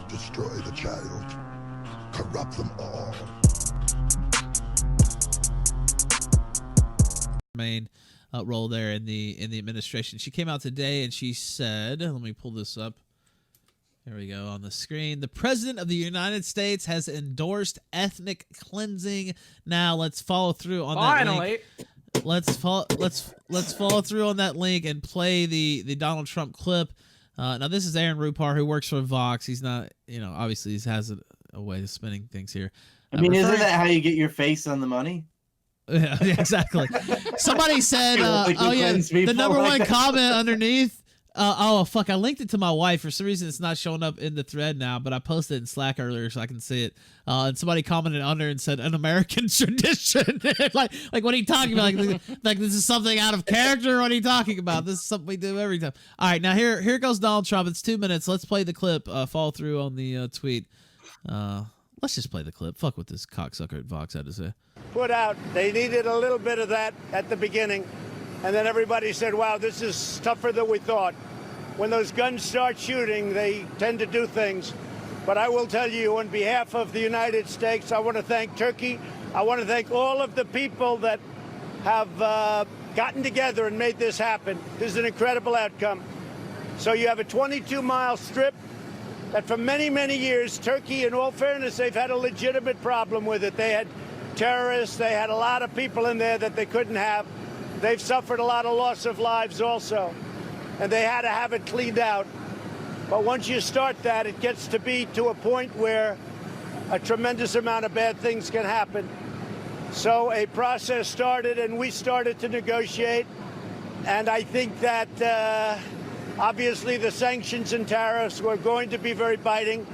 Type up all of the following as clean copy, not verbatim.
destroy the child, corrupt them all. Main role there in the administration. She came out today and she said, let me pull this up. There we go on the screen. The President of the United States has endorsed ethnic cleansing. Now let's follow through on that link. Let's follow through on that link and play the Donald Trump clip. Now this is Aaron Rupar, who works for Vox. He's not, obviously he has a way of spinning things here. I mean, isn't that how you get your face on the money? Yeah, exactly. Somebody said, "Oh yeah," the number one comment underneath. Oh fuck! I linked it to my wife. For some reason, it's not showing up in the thread now, but I posted it in Slack earlier so I can see it. And somebody commented under and said, "An American tradition." like what are you talking about? Like this is something out of character. What are you talking about? This is something we do every time. All right, now here goes Donald Trump. It's 2 minutes. Let's play the clip. Follow through on the tweet. Let's just play the clip. Fuck what this cocksucker at Vox had to say. Put out, they needed a little bit of that at the beginning, and then everybody said, wow, this is tougher than we thought. When those guns start shooting, they tend to do things. But I will tell you, on behalf of the United States, I want to thank Turkey. I want to thank all of the people that have gotten together and made this happen. This is an incredible outcome. So you have a 22-mile strip that for many, many years, Turkey, in all fairness, they've had a legitimate problem with it. They had terrorists, they had a lot of people in there that they couldn't have. They've suffered a lot of loss of lives also, and they had to have it cleaned out. But once you start that, it gets to be to a point where a tremendous amount of bad things can happen. So a process started, and we started to negotiate, and I think that obviously the sanctions and tariffs were going to be very biting.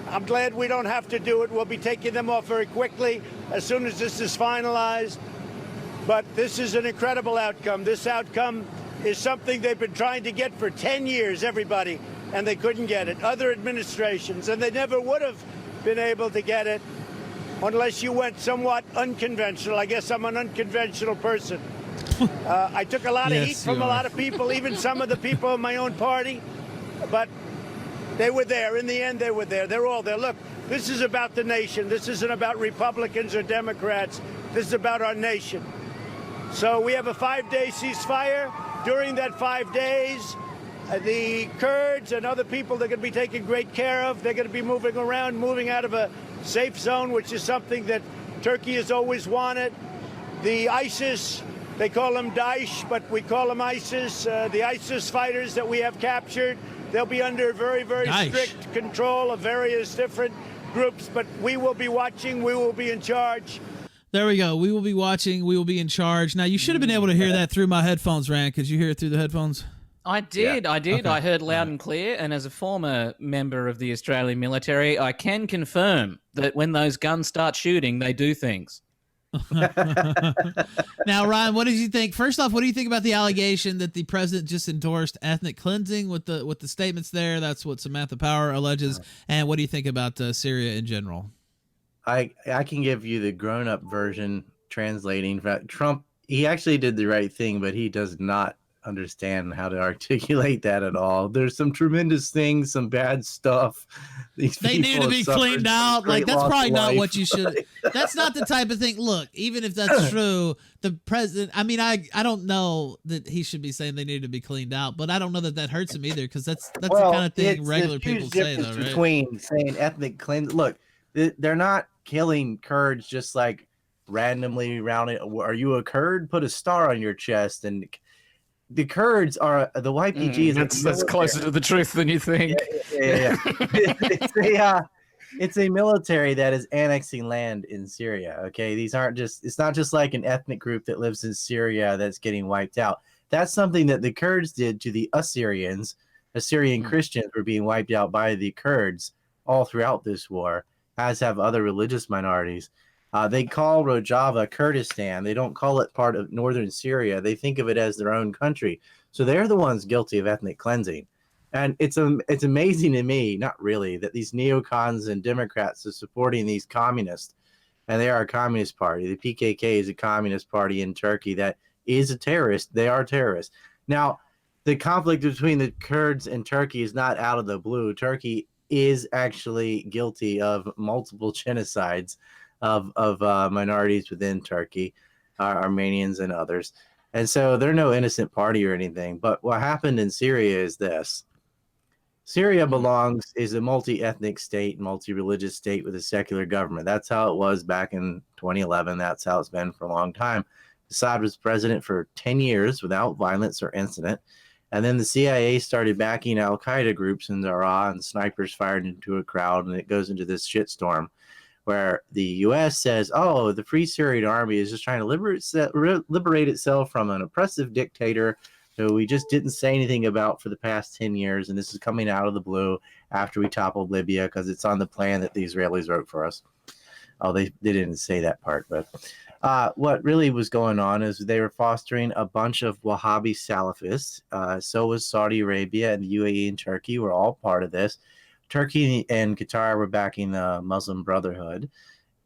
I'm glad we don't have to do it. We'll be taking them off very quickly as soon as this is finalized. But this is an incredible outcome. This outcome is something they've been trying to get for 10 years, everybody, and they couldn't get it. Other administrations, and they never would have been able to get it unless you went somewhat unconventional. I guess I'm an unconventional person. I took a lot of heat from a lot of people, even some of the people in my own party, but they were there. In the end, they were there. They're all there. Look, this is about the nation. This isn't about Republicans or Democrats. This is about our nation. So we have a 5-day ceasefire. During that 5 days, the Kurds and other people they're going to be taken great care of. They're going to be moving around, moving out of a safe zone, which is something that Turkey has always wanted. The ISIS, they call them Daesh, but we call them ISIS. The ISIS fighters that we have captured, they'll be under very, very strict control of various different groups, but we will be watching. We will be in charge. There we go. We will be watching. We will be in charge. Now, you should have been able to hear that through my headphones, Rand. Could you hear it through the headphones? I did. I did. Okay. I heard loud and clear. And as a former member of the Australian military, I can confirm that when those guns start shooting, they do things. Now, Ryan, what did you think? First off, what do you think about the allegation that the president just endorsed ethnic cleansing with the statements there? That's what Samantha Power alleges. And what do you think about Syria in general? I can give you the grown-up version translating. Trump, he actually did the right thing, but he does not understand how to articulate that at all. There's some tremendous things, some bad stuff. They need to be cleaned out. Like, that's probably not what you should. That's not the type of thing. Look, even if that's true, the president, I mean, I don't know that he should be saying they need to be cleaned out, but I don't know that that hurts him either, because that's the kind of thing regular people say, though, right? Between saying ethnic cleanse, look, they're not killing Kurds just like randomly around it. Are you a Kurd? Put a star on your chest. And the Kurds are the YPG. That's closer to the truth than you think. Yeah. It's a military that is annexing land in Syria. Okay, these aren't just. It's not just like an ethnic group that lives in Syria that's getting wiped out. That's something that the Kurds did to the Assyrians. Assyrian Christians were being wiped out by the Kurds all throughout this war, as have other religious minorities. They call Rojava Kurdistan. They don't call it part of northern Syria. They think of it as their own country. So they're the ones guilty of ethnic cleansing. And it's amazing to me, not really, that these neocons and Democrats are supporting these communists. And they are a communist party. The PKK is a communist party in Turkey that is a terrorist. They are terrorists. Now, the conflict between the Kurds and Turkey is not out of the blue. Turkey is actually guilty of multiple genocides of minorities within Turkey, Armenians and others. And so they're no innocent party or anything. But what happened in Syria is this. Syria is a multi-ethnic state, multi-religious state with a secular government. That's how it was back in 2011. That's how it's been for a long time. Assad was president for 10 years without violence or incident. And then the CIA started backing al-Qaeda groups in Daraa, and snipers fired into a crowd, and it goes into this shitstorm where the U.S. says, oh, the Free Syrian Army is just trying to liberate itself from an oppressive dictator who we just didn't say anything about for the past 10 years, and this is coming out of the blue after we toppled Libya because it's on the plan that the Israelis wrote for us. Oh, they didn't say that part, but what really was going on is they were fostering a bunch of Wahhabi Salafists. So was Saudi Arabia and the UAE and Turkey were all part of this. Turkey and Qatar were backing the Muslim Brotherhood,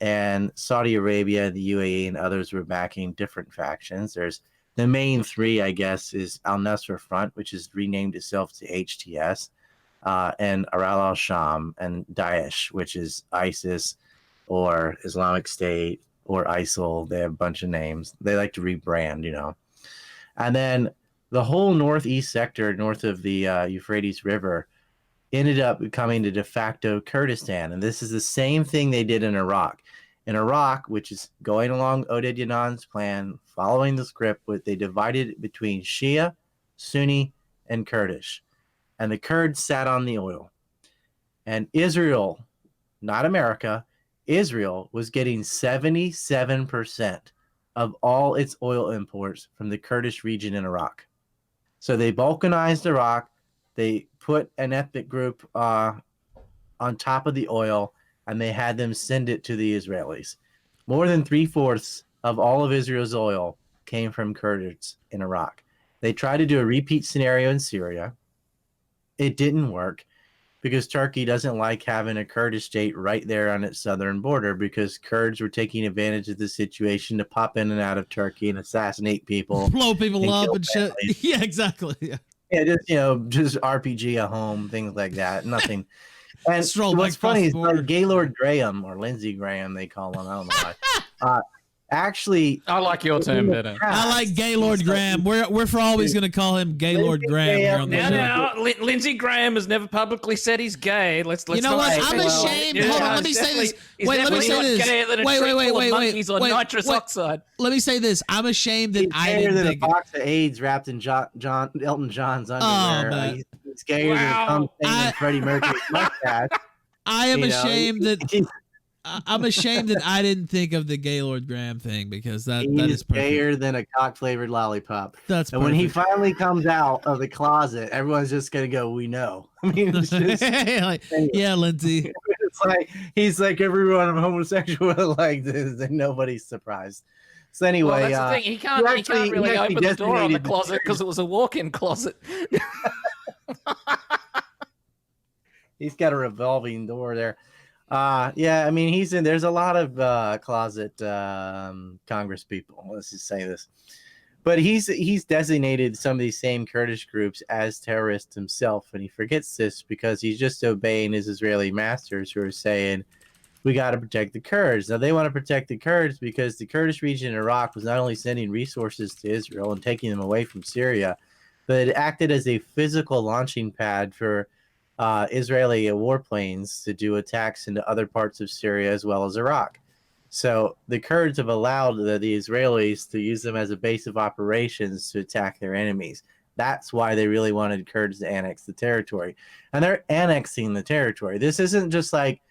and Saudi Arabia and the UAE and others were backing different factions. There's the main three, I guess, is Al-Nusra Front, which has renamed itself to HTS, and Aral al-Sham, and Daesh, which is ISIS or Islamic State or ISIL. They have a bunch of names. They like to rebrand, you know. And then the whole northeast sector, north of the Euphrates River, ended up becoming the de facto Kurdistan. And this is the same thing they did in Iraq. In Iraq, which is going along Oded Yanan's plan, following the script, they divided it between Shia, Sunni, and Kurdish. And the Kurds sat on the oil. And Israel, not America, Israel was getting 77% of all its oil imports from the Kurdish region in Iraq. So they balkanized Iraq. They put an ethnic group on top of the oil, and they had them send it to the Israelis. More than 3/4 of all of Israel's oil came from Kurds in Iraq. They tried to do a repeat scenario in Syria. It didn't work because Turkey doesn't like having a Kurdish state right there on its southern border, because Kurds were taking advantage of the situation to pop in and out of Turkey and assassinate people. Blow people up and shit. Yeah, exactly. Yeah, just RPG a home, things like that. Nothing. And what's like funny is like Gaylord Graham, or Lindsey Graham, they call him. I don't know why. Actually, I like your term better. I like Gaylord Graham. We're for always going to call him Gaylord Graham here on the show. Now, Lindsey Graham has never publicly said he's gay. Let's. You know what? I'm ashamed. Hold on. Let me say this. Wait. Let me say this. Monkeys on nitrous oxide. Let me say this. I'm ashamed that I didn't think. He's gayer than a box of AIDS wrapped in Elton John's underwear. Oh, man. He's gayer than a cum stain in Freddie Mercury's mustache. I am ashamed that. I'm ashamed that I didn't think of the Gaylord Graham thing, because that is perfect. Gayer than a cock-flavored lollipop. That's and perfect. When he finally comes out of the closet, everyone's just gonna go, "We know." I mean, it's just, yeah, Lindsay. It's like he's like, everyone I'm homosexual like this, and nobody's surprised. So anyway, that's the thing. He can't really open the door on the closet because it was a walk-in closet. He's got a revolving door there. Yeah, I mean, there's a lot of closet Congress people. Let's just say this. But he's designated some of these same Kurdish groups as terrorists himself, and he forgets this because he's just obeying his Israeli masters, who are saying, we got to protect the Kurds. Now, they want to protect the Kurds because the Kurdish region in Iraq was not only sending resources to Israel and taking them away from Syria, but it acted as a physical launching pad for Israeli warplanes to do attacks into other parts of Syria as well as Iraq. So the Kurds have allowed the Israelis to use them as a base of operations to attack their enemies. That's why they really wanted Kurds to annex the territory. And they're annexing the territory. This isn't just like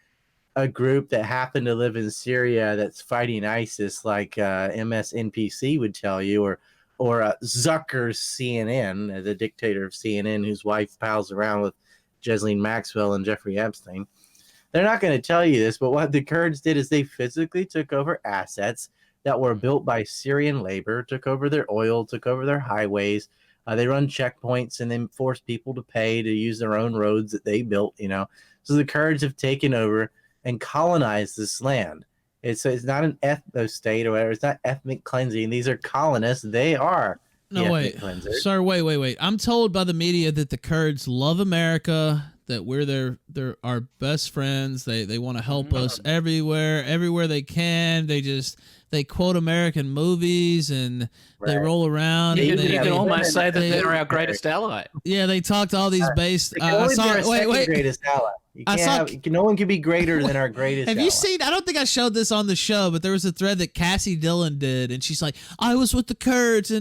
a group that happened to live in Syria that's fighting ISIS, like MSNBC would tell you, or Zucker's CNN, the dictator of CNN, whose wife pals around with Ghislaine Maxwell and Jeffrey Epstein. They're not going to tell you this, but what the Kurds did is they physically took over assets that were built by Syrian labor, took over their oil, took over their highways. They run checkpoints and then force people to pay to use their own roads that they built, So the Kurds have taken over and colonized this land. It's not an ethno state or whatever. It's not ethnic cleansing. These are colonists. They are. No, wait. Sir, wait. I'm told by the media that the Kurds love America. that we're they're our best friends. They want to help us everywhere they can. They quote American movies and they roll around. You and can almost say that they're our greatest ally. Yeah, they talked all these based. I saw wait. Greatest ally. No one can be greater than our greatest. Have you seen? I don't think I showed this on the show, but there was a thread that Cassie Dillon did, and she's like, "I was with the Kurds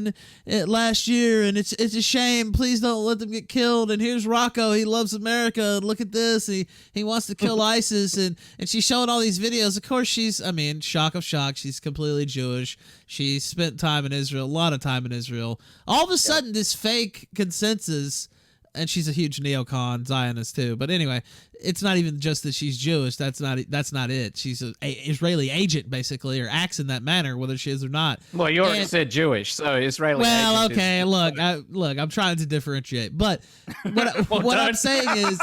last year, and it's a shame. Please don't let them get killed. And here's Rocco. He loves America. Look at this. He wants to kill ISIS." And she's showing all these videos. Of course, shock of shock. She's completely Jewish. She spent time in Israel, a lot of time in Israel. All of a sudden, this fake consensus. And she's a huge neocon Zionist too. But anyway, it's not even just that she's Jewish. That's not it. She's an Israeli agent basically, or acts in that manner, whether she is or not. Well, you already said Jewish, so Israeli. Well, agent okay. Look, I'm trying to differentiate, but what I'm saying is.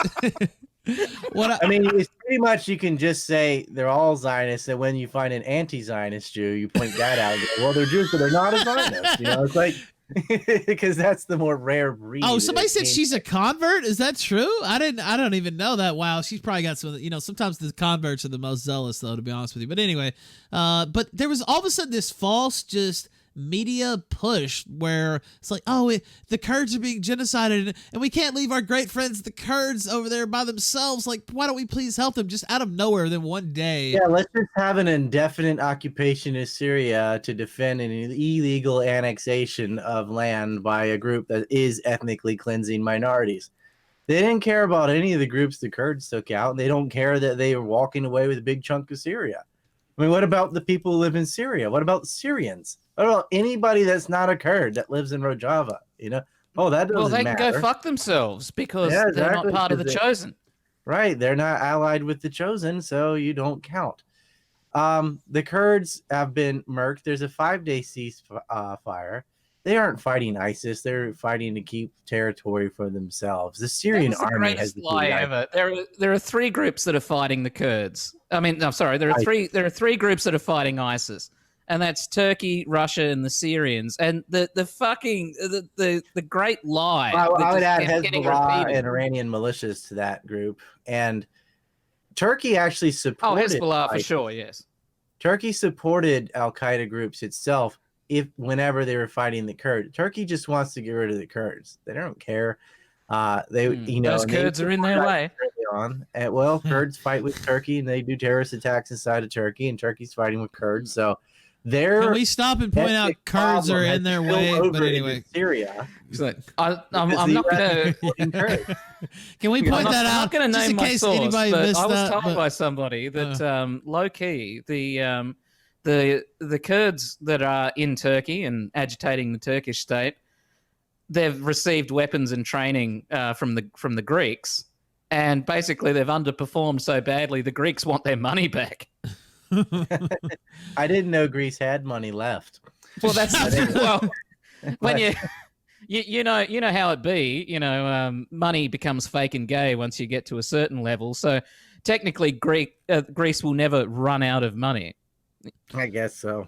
I mean, it's pretty much you can just say they're all Zionists, and when you find an anti-Zionist Jew, you point that out. Well, they're Jews, but they're not a Zionist. It's like. Because that's the more rare breed. Oh, somebody said she's a convert. Is that true? I don't even know that. Wow, she's probably got some. Sometimes the converts are the most zealous, though, to be honest with you. But anyway, but there was all of a sudden this false just media push where it's like, the Kurds are being genocided and we can't leave our great friends the Kurds over there by themselves. Like, why don't we please help them? Just out of nowhere, then one day. Yeah, let's just have an indefinite occupation of Syria to defend an illegal annexation of land by a group that is ethnically cleansing minorities. They didn't care about any of the groups the Kurds took out. They don't care that they were walking away with a big chunk of Syria. I mean, what about the people who live in Syria? What about Syrians? What about anybody that's not a Kurd that lives in Rojava? That doesn't Well, they matter. can go fuck themselves because they're not part of the chosen. Right, they're not allied with the chosen, so you don't count. The Kurds have been murked. There's a 5-day ceasefire. They aren't fighting ISIS. They're fighting to keep territory for themselves. The Syrian army has the lie ever. There are 3 groups that are fighting the Kurds. I mean, I'm sorry. There are three groups that are fighting ISIS, and that's Turkey, Russia, and the Syrians. And the great lie. I would add Hezbollah and Iranian militias to that group. And Turkey actually supported. Hezbollah for sure. Yes. Turkey supported Al Qaeda groups itself. Whenever they were fighting the Kurds, Turkey just wants to get rid of the Kurds. They don't care. Those Kurds are in their way. Kurds fight with Turkey, and they do terrorist attacks inside of Turkey, and Turkey's fighting with Kurds. So can we stop and point out Kurds are in their way? But anyway, Syria. I'm not going to. Can we point that out? I'm not going to name my source, but I was told by somebody that low key the Kurds that are in Turkey and agitating the Turkish state, they've received weapons and training from the Greeks, and basically they've underperformed so badly the Greeks want their money back. I didn't know Greece had money left. Well, that's when you know how it be. Money becomes fake and gay once you get to a certain level. So technically, Greece will never run out of money. I guess so.